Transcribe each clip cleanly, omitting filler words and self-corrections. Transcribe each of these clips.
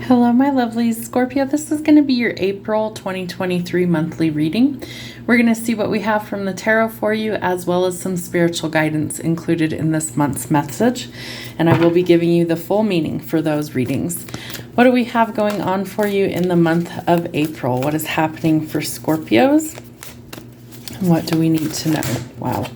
Hello, my lovelies. Scorpio, this is going to be your April 2023 monthly reading. We're going to see what we have from the tarot for you, as well as some spiritual guidance included in this month's message. And I will be giving you the full meaning for those readings. What do we have going on for you in the month of April? What is happening for Scorpios? And what do we need to know? Wow.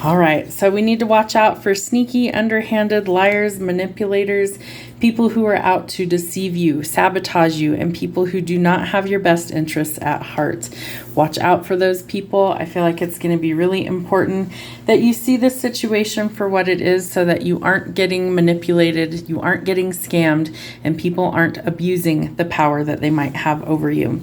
All right, so we need to watch out for sneaky, underhanded liars, manipulators, people who are out to deceive you, sabotage you, and people who do not have your best interests at heart. Watch out for those people. I feel like it's going to be really important that you see this situation for what it is so that you aren't getting manipulated, you aren't getting scammed, and people aren't abusing the power that they might have over you.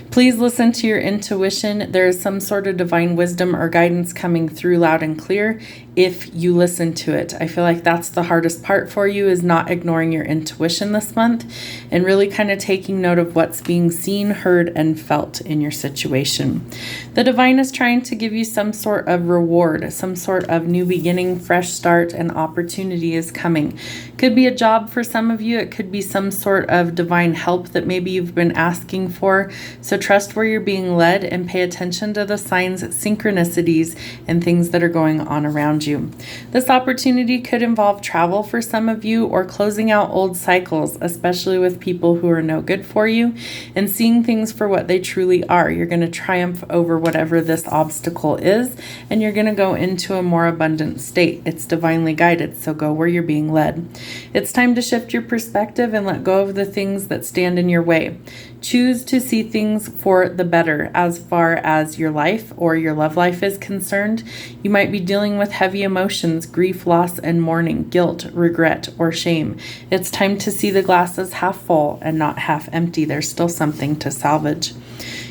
Please listen to your intuition. There is some sort of divine wisdom or guidance coming through loud and clear if you listen to it. I feel like that's the hardest part for you, is not ignoring your intuition this month and really kind of taking note of what's being seen, heard, and felt in your situation. The divine is trying to give you some sort of reward, some sort of new beginning, fresh start, and opportunity is coming. Could be a job for some of you. It could be some sort of divine help that maybe you've been asking for. So trust where you're being led and pay attention to the signs, synchronicities, and things that are going on around you. This opportunity could involve travel for some of you, or closing out old cycles, especially with people who are no good for you, and seeing things for what they truly are. You're going to triumph over whatever this obstacle is, and you're going to go into a more abundant state. It's divinely guided, so go where you're being led. It's time to shift your perspective and let go of the things that stand in your way. Choose to see things for the better as far as your life or your love life is concerned. You might be dealing with heavy emotions, grief, loss, and mourning, guilt, regret, or shame. It's time to see the glass as half full and not half empty. There's still something to salvage.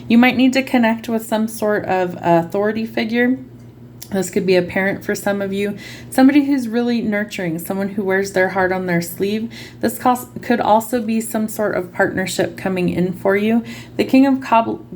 You might need to connect with some sort of authority figure. This could be a parent for some of you, somebody who's really nurturing, someone who wears their heart on their sleeve. This could also be some sort of partnership coming in for you. The King of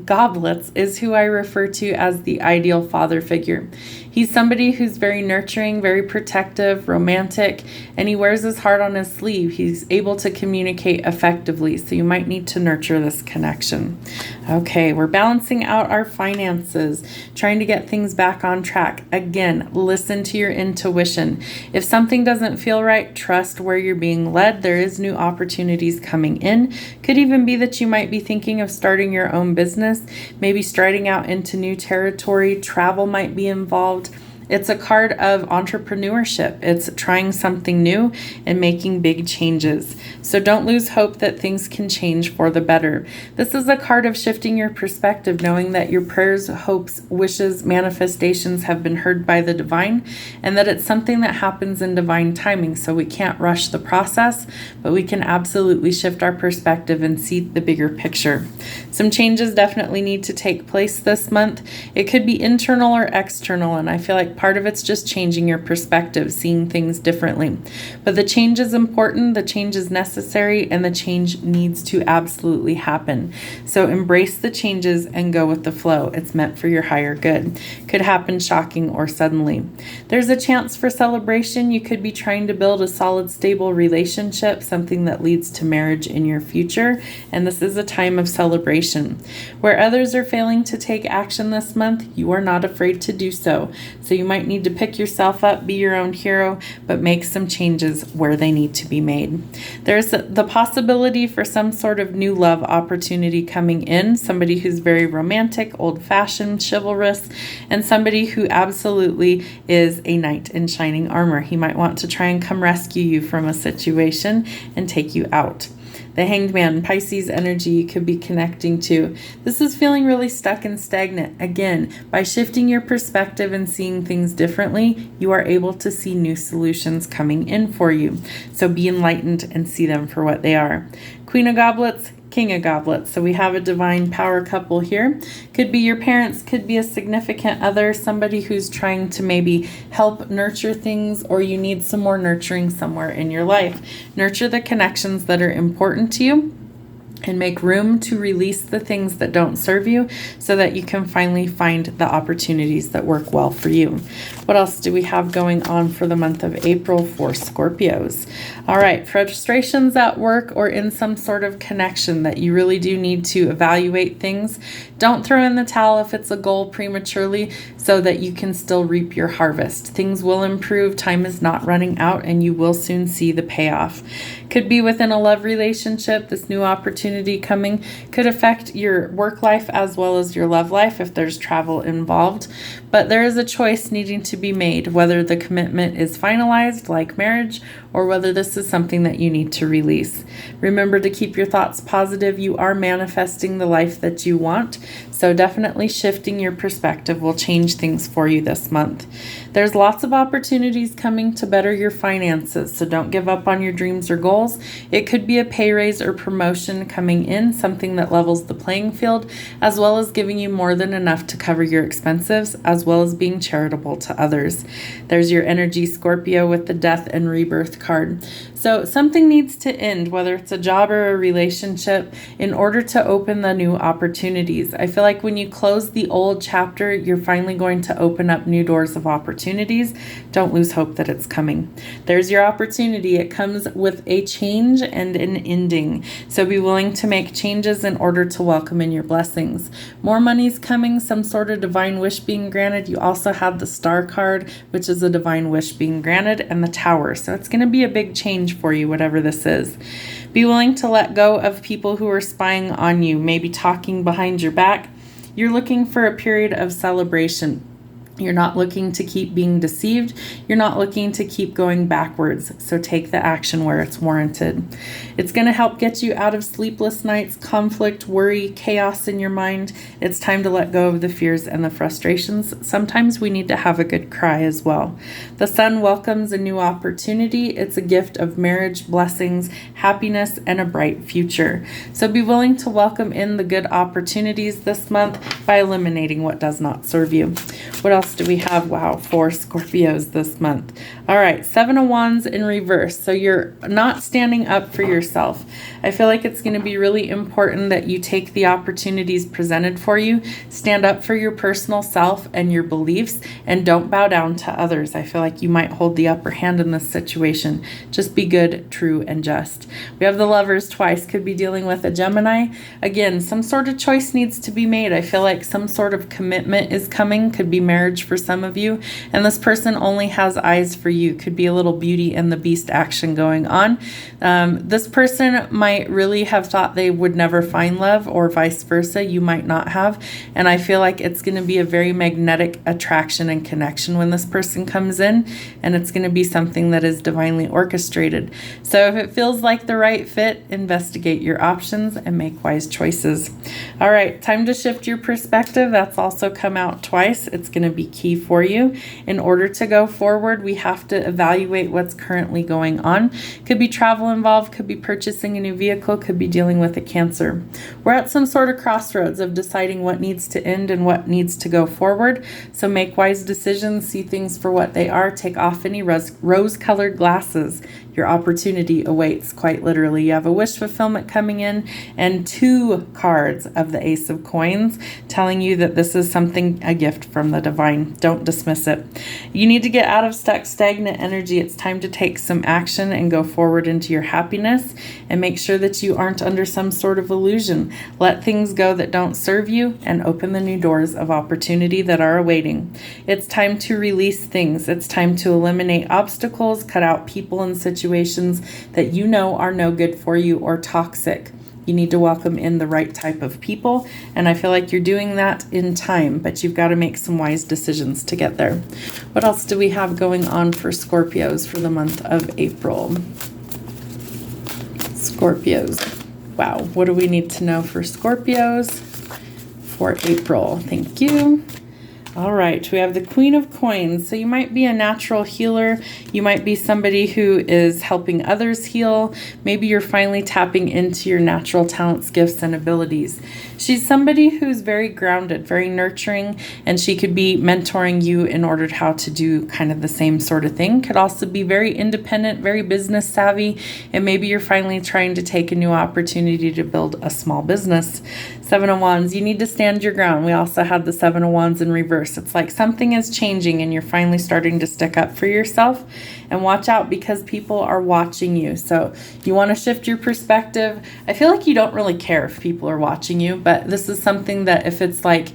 Goblets is who I refer to as the ideal father figure. He's somebody who's very nurturing, very protective, romantic, and he wears his heart on his sleeve. He's able to communicate effectively, so you might need to nurture this connection. Okay, we're balancing out our finances, trying to get things back on track. Again, listen to your intuition. If something doesn't feel right, trust where you're being led. There is new opportunities coming in. Could even be that you might be thinking of starting your own business, maybe striding out into new territory. Travel might be involved. It's a card of entrepreneurship. It's trying something new and making big changes. So don't lose hope that things can change for the better. This is a card of shifting your perspective, knowing that your prayers, hopes, wishes, manifestations have been heard by the divine, and that it's something that happens in divine timing. So we can't rush the process, but we can absolutely shift our perspective and see the bigger picture. Some changes definitely need to take place this month. It could be internal or external, and I feel like part of it's just changing your perspective, seeing things differently. But the change is important, the change is necessary, and the change needs to absolutely happen. So embrace the changes and go with the flow. It's meant for your higher good. Could happen shocking or suddenly. There's a chance for celebration. You could be trying to build a solid, stable relationship, something that leads to marriage in your future, and this is a time of celebration. Where others are failing to take action this month, you are not afraid to do so. So you might need to pick yourself up, be your own hero, but make some changes where they need to be made. There's the possibility for some sort of new love opportunity coming in, somebody who's very romantic, old-fashioned, chivalrous, and somebody who absolutely is a knight in shining armor. He might want to try and come rescue you from a situation and take you out. The Hanged Man, Pisces energy you could be connecting to. This is feeling really stuck and stagnant. Again, by shifting your perspective and seeing things differently, you are able to see new solutions coming in for you. So be enlightened and see them for what they are. Queen of Goblets, King of Goblets. So we have a divine power couple here. Could be your parents, could be a significant other, somebody who's trying to maybe help nurture things, or you need some more nurturing somewhere in your life. Nurture the connections that are important to you. and make room to release the things that don't serve you so that you can finally find the opportunities that work well for you. What else do we have going on for the month of April for Scorpios? All right, frustrations at work or in some sort of connection that you really do need to evaluate things. Don't throw in the towel if it's a goal prematurely so that you can still reap your harvest. Things will improve, time is not running out, and you will soon see the payoff. Could be within a love relationship. This new opportunity coming could affect your work life as well as your love life if there's travel involved. But there is a choice needing to be made, whether the commitment is finalized like marriage or whether this is something that you need to release. Remember to keep your thoughts positive. You are manifesting the life that you want. So definitely shifting your perspective will change things for you this month. There's lots of opportunities coming to better your finances, so don't give up on your dreams or goals. It could be a pay raise or promotion coming in, something that levels the playing field, as well as giving you more than enough to cover your expenses, as well as being charitable to others. There's your energy, Scorpio, with the death and rebirth card. So something needs to end, whether it's a job or a relationship, in order to open the new opportunities. I feel like when you close the old chapter, you're finally going to open up new doors of opportunities. Don't lose hope that it's coming. There's your opportunity. It comes with a change and an ending. So be willing to make changes in order to welcome in your blessings. More money's coming, some sort of divine wish being granted. You also have the Star card, which is a divine wish being granted, and the Tower. So it's going to be a big change for you, whatever this is. Be willing to let go of people who are spying on you, maybe talking behind your back. You're looking for a period of celebration. You're not looking to keep being deceived. You're not looking to keep going backwards. So take the action where it's warranted. It's going to help get you out of sleepless nights, conflict, worry, chaos in your mind. It's time to let go of the fears and the frustrations. Sometimes we need to have a good cry as well. The Sun welcomes a new opportunity. It's a gift of marriage, blessings, happiness, and a bright future. So be willing to welcome in the good opportunities this month by eliminating what does not serve you. What else do we have? Wow, for Scorpios this month. All right, Seven of Wands in reverse. So you're not standing up for yourself. I feel like it's going to be really important that you take the opportunities presented for you, stand up for your personal self and your beliefs, and don't bow down to others. I feel like you might hold the upper hand in this situation. Just be good, true, and just. We have the Lovers twice. Could be dealing with a Gemini. Again, some sort of choice needs to be made. I feel like some sort of commitment is coming. Could be marriage for some of you, and this person only has eyes for you. Could be a little Beauty and the Beast action going on. This person might really have thought they would never find love, or vice versa. You might not have, and I feel like it's going to be a very magnetic attraction and connection when this person comes in, and it's going to be something that is divinely orchestrated. So if it feels like the right fit, investigate your options and make wise choices. All right, time to shift your perspective. That's also come out twice. It's going to be key for you. In order to go forward, we have to evaluate what's currently going on. Could be travel involved, could be purchasing a new vehicle, could be dealing with a Cancer. We're at some sort of crossroads of deciding what needs to end and what needs to go forward. So make wise decisions, see things for what they are, take off any rose-colored glasses. Your opportunity awaits, quite literally. You have a wish fulfillment coming in and 2 cards of the Ace of Coins telling you that this is something, a gift from the divine. Don't dismiss it. You need to get out of stuck, stagnant energy. It's time to take some action and go forward into your happiness, and make sure that you aren't under some sort of illusion. Let things go that don't serve you and open the new doors of opportunity that are awaiting. It's time to release things. It's time to eliminate obstacles, cut out people and situations that you know are no good for you or toxic. You need to welcome in the right type of people, and I feel like you're doing that in time, but you've got to make some wise decisions to get there. What else do we have going on for Scorpios for the month of April? Scorpios. Wow, what do we need to know for Scorpios for April? Thank you. All right, we have the Queen of Coins. So you might be a natural healer. You might be somebody who is helping others heal. Maybe you're finally tapping into your natural talents, gifts, and abilities. She's somebody who's very grounded, very nurturing, and she could be mentoring you in order to how to do kind of the same sort of thing. Could also be very independent, very business savvy, and maybe you're finally trying to take a new opportunity to build a small business. Seven of Wands, you need to stand your ground. We also had the Seven of Wands in reverse. It's like something is changing and you're finally starting to stick up for yourself. And watch out because people are watching you. So you want to shift your perspective. I feel like you don't really care if people are watching you, but this is something that if it's like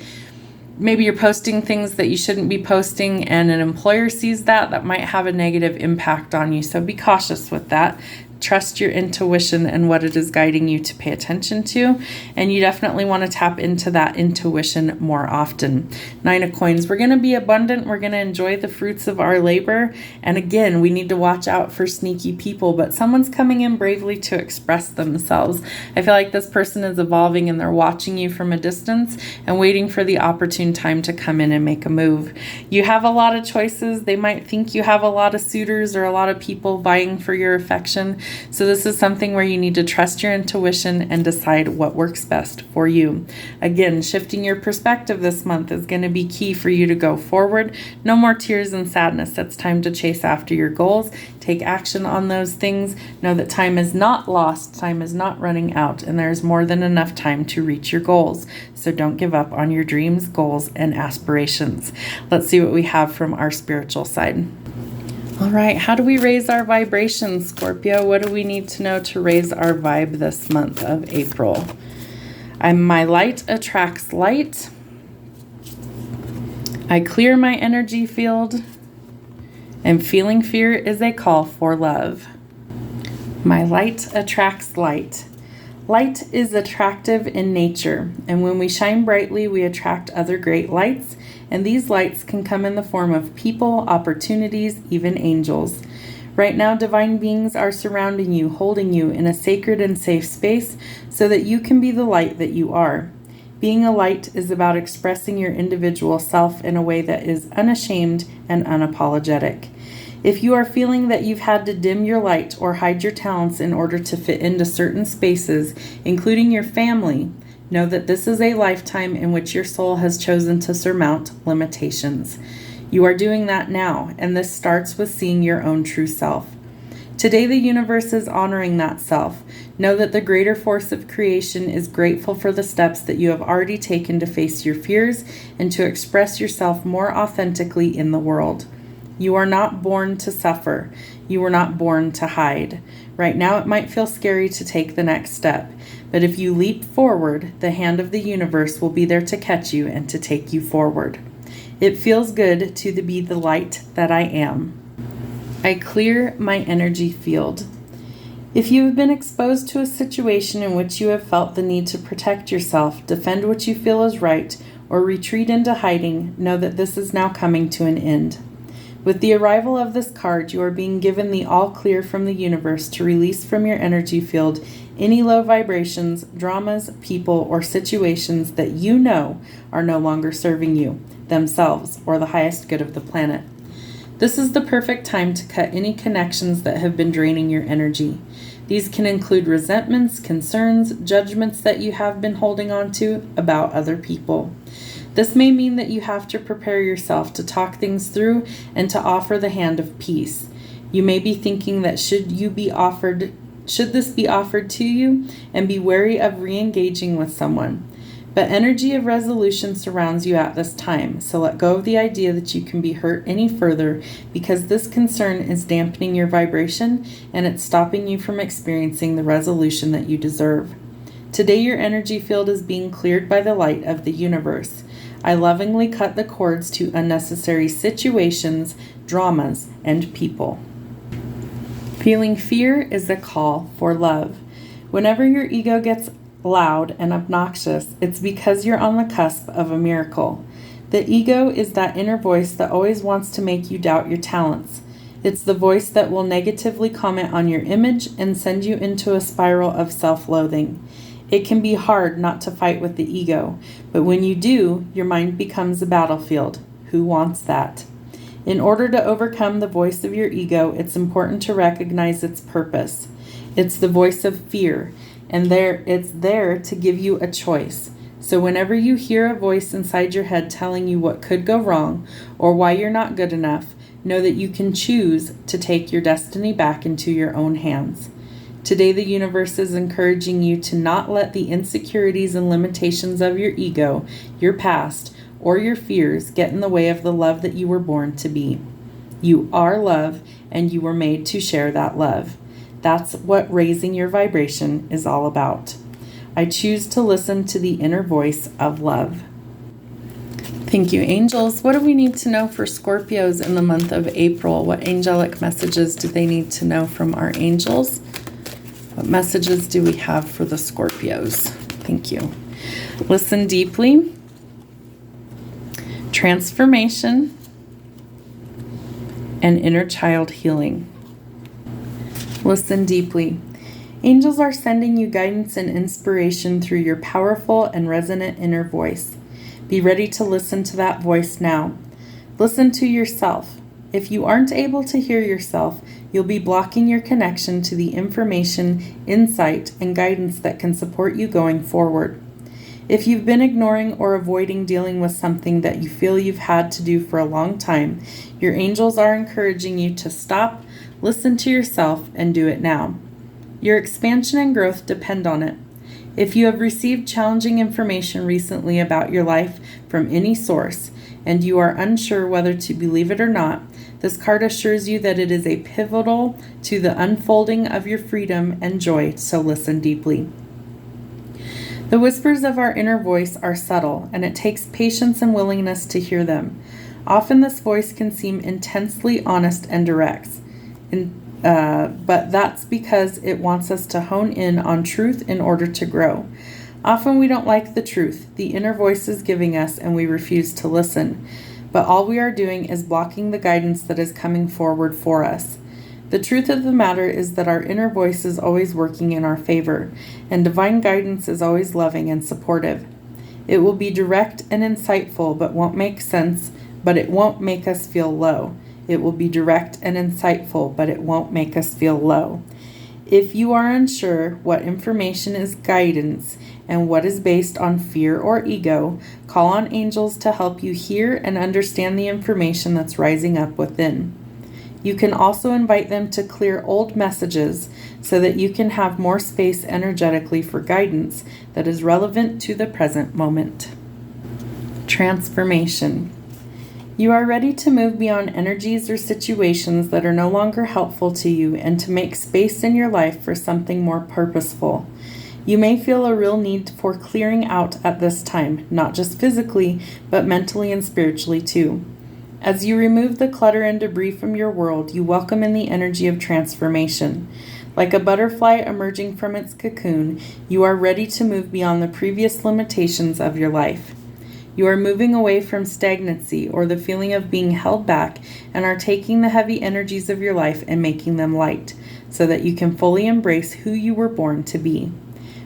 maybe you're posting things that you shouldn't be posting and an employer sees that, that might have a negative impact on you. So be cautious with that. Trust your intuition and what it is guiding you to pay attention to. And you definitely want to tap into that intuition more often. Nine of Coins, we're going to be abundant. We're going to enjoy the fruits of our labor. And again, we need to watch out for sneaky people, but someone's coming in bravely to express themselves. I feel like this person is evolving and they're watching you from a distance and waiting for the opportune time to come in and make a move. You have a lot of choices. They might think you have a lot of suitors or a lot of people vying for your affection. So this is something where you need to trust your intuition and decide what works best for you. Again, shifting your perspective this month is going to be key for you to go forward. No more tears and sadness. It's time to chase after your goals. Take action on those things. Know that time is not lost. Time is not running out, and there's more than enough time to reach your goals. So don't give up on your dreams, goals, and aspirations. Let's see what we have from our spiritual side. All right, how do we raise our vibration, Scorpio? What do we need to know to raise our vibe this month of April? My light attracts light. I clear my energy field. And feeling fear is a call for love. My light attracts light. Light is attractive in nature, and when we shine brightly, we attract other great lights, and these lights can come in the form of people, opportunities, even angels. Right now, divine beings are surrounding you, holding you in a sacred and safe space so that you can be the light that you are. Being a light is about expressing your individual self in a way that is unashamed and unapologetic. If you are feeling that you've had to dim your light or hide your talents in order to fit into certain spaces, including your family, know that this is a lifetime in which your soul has chosen to surmount limitations. You are doing that now, and this starts with seeing your own true self. Today, the universe is honoring that self. Know that the greater force of creation is grateful for the steps that you have already taken to face your fears and to express yourself more authentically in the world. You are not born to suffer. You were not born to hide. Right now, it might feel scary to take the next step, but if you leap forward, the hand of the universe will be there to catch you and to take you forward. It feels good to be the light that I am. I clear my energy field. If you have been exposed to a situation in which you have felt the need to protect yourself, defend what you feel is right, or retreat into hiding, know that this is now coming to an end. With the arrival of this card, you are being given the all clear from the universe to release from your energy field any low vibrations, dramas, people, or situations that you know are no longer serving you, themselves, or the highest good of the planet. This is the perfect time to cut any connections that have been draining your energy. These can include resentments, concerns, judgments that you have been holding on to about other people. This may mean that you have to prepare yourself to talk things through and to offer the hand of peace. You may be thinking that should this be offered to you, and be wary of re-engaging with someone. But energy of resolution surrounds you at this time, so let go of the idea that you can be hurt any further because this concern is dampening your vibration and it's stopping you from experiencing the resolution that you deserve. Today your energy field is being cleared by the light of the universe. I lovingly cut the cords to unnecessary situations, dramas, and people. Feeling fear is a call for love. Whenever your ego gets loud and obnoxious, it's because you're on the cusp of a miracle. The ego is that inner voice that always wants to make you doubt your talents. It's the voice that will negatively comment on your image and send you into a spiral of self-loathing. It can be hard not to fight with the ego, but when you do, your mind becomes a battlefield. Who wants that? In order to overcome the voice of your ego, it's important to recognize its purpose. It's the voice of fear, and it's there to give you a choice. So whenever you hear a voice inside your head telling you what could go wrong or why you're not good enough, know that you can choose to take your destiny back into your own hands. Today, the universe is encouraging you to not let the insecurities and limitations of your ego, your past, or your fears get in the way of the love that you were born to be. You are love, and you were made to share that love. That's what raising your vibration is all about. I choose to listen to the inner voice of love. Thank you, angels. What do we need to know for Scorpios in the month of April? What angelic messages do they need to know from our angels? What messages do we have for the Scorpios? Thank you. Listen deeply. Transformation and inner child healing. Listen deeply. Angels are sending you guidance and inspiration through your powerful and resonant inner voice. Be ready to listen to that voice now. Listen to yourself. If you aren't able to hear yourself, you'll be blocking your connection to the information, insight, and guidance that can support you going forward. If you've been ignoring or avoiding dealing with something that you feel you've had to do for a long time, your angels are encouraging you to stop, listen to yourself, and do it now. Your expansion and growth depend on it. If you have received challenging information recently about your life from any source, and you are unsure whether to believe it or not, this card assures you that it is a pivotal to the unfolding of your freedom and joy, so listen deeply. The whispers of our inner voice are subtle, and it takes patience and willingness to hear them. Often this voice can seem intensely honest and direct, but that's because it wants us to hone in on truth in order to grow. Often we don't like the truth the inner voice is giving us, and we refuse to listen. But all we are doing is blocking the guidance that is coming forward for us. The truth of the matter is that our inner voice is always working in our favor, and divine guidance is always loving and supportive. It will be direct and insightful, but won't make sense, but it won't make us feel low. It will be direct and insightful, but it won't make us feel low. If you are unsure what information is guidance and what is based on fear or ego, call on angels to help you hear and understand the information that's rising up within. You can also invite them to clear old messages so that you can have more space energetically for guidance that is relevant to the present moment. Transformation. You are ready to move beyond energies or situations that are no longer helpful to you and to make space in your life for something more purposeful. You may feel a real need for clearing out at this time, not just physically, but mentally and spiritually too. As you remove the clutter and debris from your world, you welcome in the energy of transformation. Like a butterfly emerging from its cocoon, you are ready to move beyond the previous limitations of your life. You are moving away from stagnancy or the feeling of being held back and are taking the heavy energies of your life and making them light so that you can fully embrace who you were born to be.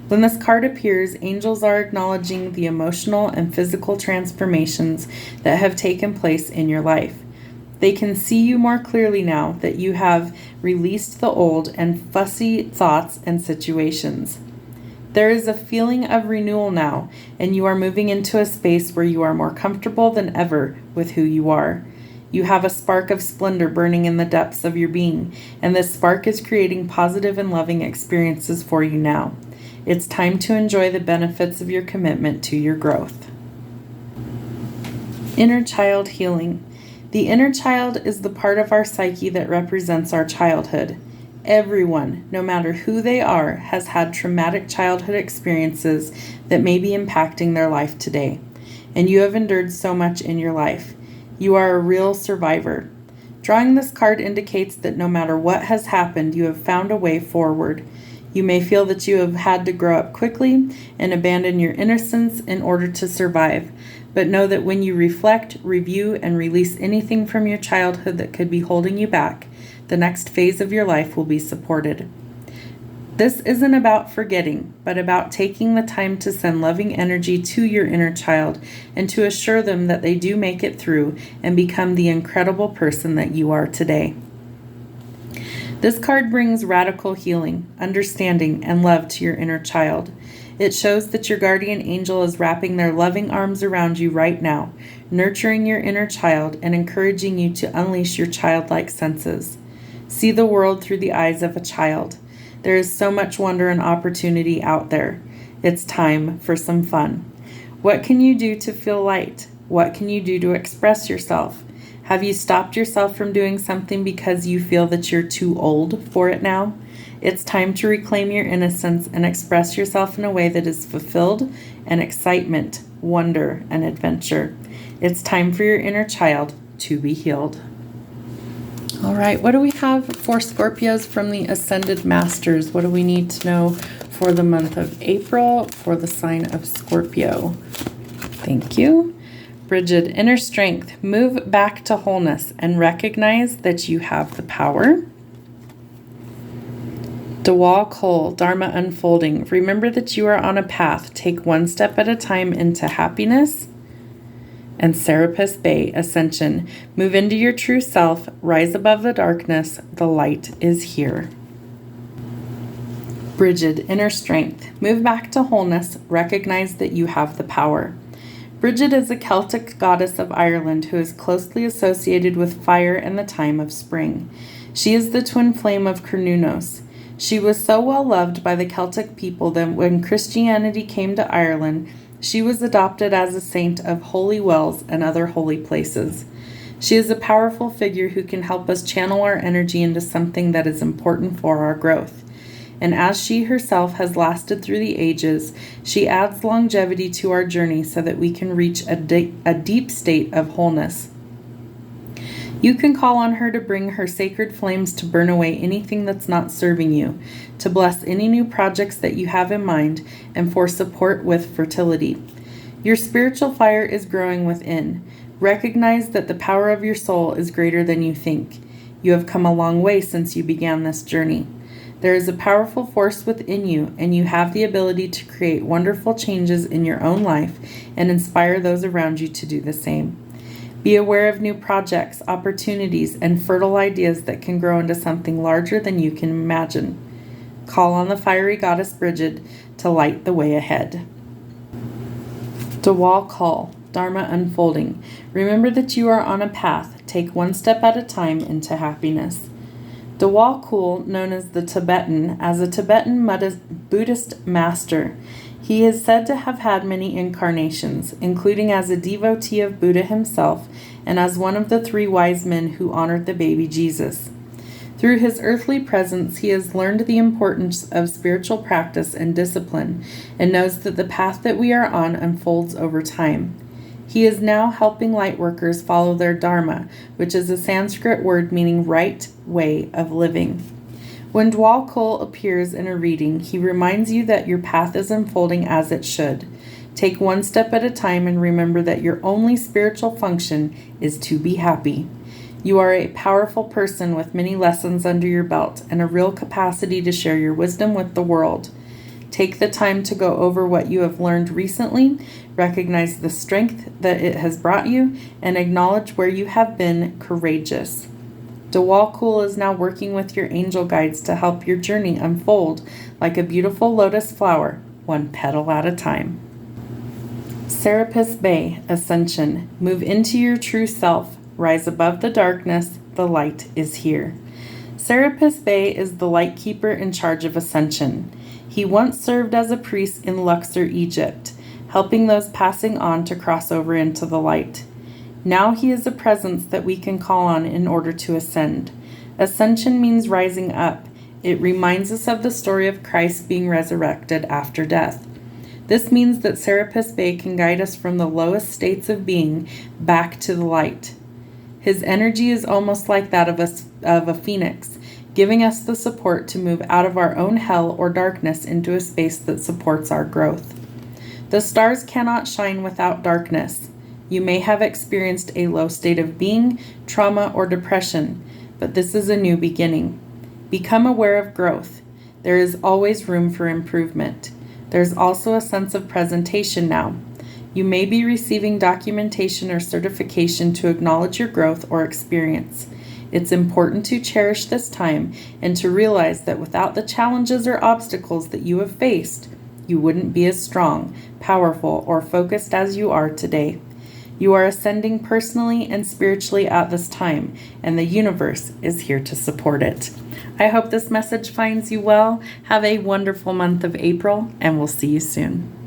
When this card appears, angels are acknowledging the emotional and physical transformations that have taken place in your life. They can see you more clearly now that you have released the old and fussy thoughts and situations. There is a feeling of renewal now, and you are moving into a space where you are more comfortable than ever with who you are. You have a spark of splendor burning in the depths of your being, and this spark is creating positive and loving experiences for you now. It's time to enjoy the benefits of your commitment to your growth. Inner child healing. The inner child is the part of our psyche that represents our childhood. Everyone, no matter who they are, has had traumatic childhood experiences that may be impacting their life today. And you have endured so much in your life. You are a real survivor. Drawing this card indicates that no matter what has happened, you have found a way forward. You may feel that you have had to grow up quickly and abandon your innocence in order to survive. But know that when you reflect, review, and release anything from your childhood that could be holding you back, the next phase of your life will be supported. This isn't about forgetting, but about taking the time to send loving energy to your inner child and to assure them that they do make it through and become the incredible person that you are today. This card brings radical healing, understanding, and love to your inner child. It shows that your guardian angel is wrapping their loving arms around you right now, nurturing your inner child and encouraging you to unleash your childlike senses. See the world through the eyes of a child. There is so much wonder and opportunity out there. It's time for some fun. What can you do to feel light? What can you do to express yourself? Have you stopped yourself from doing something because you feel that you're too old for it now? It's time to reclaim your innocence and express yourself in a way that is fulfilled and excitement, wonder, and adventure. It's time for your inner child to be healed. All right, what do we have for Scorpios from the Ascended Masters? What do we need to know for the month of April for the sign of Scorpio? Thank you. Bridget, inner strength. Move back to wholeness and recognize that you have the power. Dewal Cole, Dharma unfolding. Remember that you are on a path. Take one step at a time into happiness. And Serapis Bay, Ascension. Move into your true self. Rise above the darkness. The light is here. Bridget, inner strength. Move back to wholeness. Recognize that you have the power. Bridget is a Celtic goddess of Ireland who is closely associated with fire and the time of spring. She is the twin flame of Cernunnos. She was so well loved by the Celtic people that when Christianity came to Ireland, she was adopted as a saint of holy wells and other holy places. She is a powerful figure who can help us channel our energy into something that is important for our growth. And as she herself has lasted through the ages, she adds longevity to our journey so that we can reach a deep state of wholeness. You can call on her to bring her sacred flames to burn away anything that's not serving you, to bless any new projects that you have in mind, and for support with fertility. Your spiritual fire is growing within. Recognize that the power of your soul is greater than you think. You have come a long way since you began this journey. There is a powerful force within you, and you have the ability to create wonderful changes in your own life and inspire those around you to do the same. Be aware of new projects, opportunities, and fertile ideas that can grow into something larger than you can imagine. Call on the fiery goddess Bridget to light the way ahead. Dewal Call, Dharma unfolding. Remember that you are on a path. Take one step at a time into happiness. Dewal Kul, known as a Tibetan Buddhist master. He is said to have had many incarnations, including as a devotee of Buddha himself and as one of the 3 wise men who honored the baby Jesus. Through his earthly presence, he has learned the importance of spiritual practice and discipline and knows that the path that we are on unfolds over time. He is now helping lightworkers follow their dharma, which is a Sanskrit word meaning right way of living. When Dewal Kul appears in a reading, he reminds you that your path is unfolding as it should. Take one step at a time and remember that your only spiritual function is to be happy. You are a powerful person with many lessons under your belt and a real capacity to share your wisdom with the world. Take the time to go over what you have learned recently, recognize the strength that it has brought you, and acknowledge where you have been courageous. Dewal Kul is now working with your angel guides to help your journey unfold like a beautiful lotus flower, one petal at a time. Serapis Bay, Ascension. Move into your true self. Rise above the darkness. The light is here. Serapis Bay is the light keeper in charge of Ascension. He once served as a priest in Luxor, Egypt, helping those passing on to cross over into the light. Now he is a presence that we can call on in order to ascend. Ascension means rising up. It reminds us of the story of Christ being resurrected after death. This means that Serapis Bay can guide us from the lowest states of being back to the light. His energy is almost like that of a phoenix, giving us the support to move out of our own hell or darkness into a space that supports our growth. The stars cannot shine without darkness. You may have experienced a low state of being, trauma, or depression, but this is a new beginning. Become aware of growth. There is always room for improvement. There's also a sense of presentation now. You may be receiving documentation or certification to acknowledge your growth or experience. It's important to cherish this time and to realize that without the challenges or obstacles that you have faced, you wouldn't be as strong, powerful, or focused as you are today. You are ascending personally and spiritually at this time, and the universe is here to support it. I hope this message finds you well. Have a wonderful month of April, and we'll see you soon.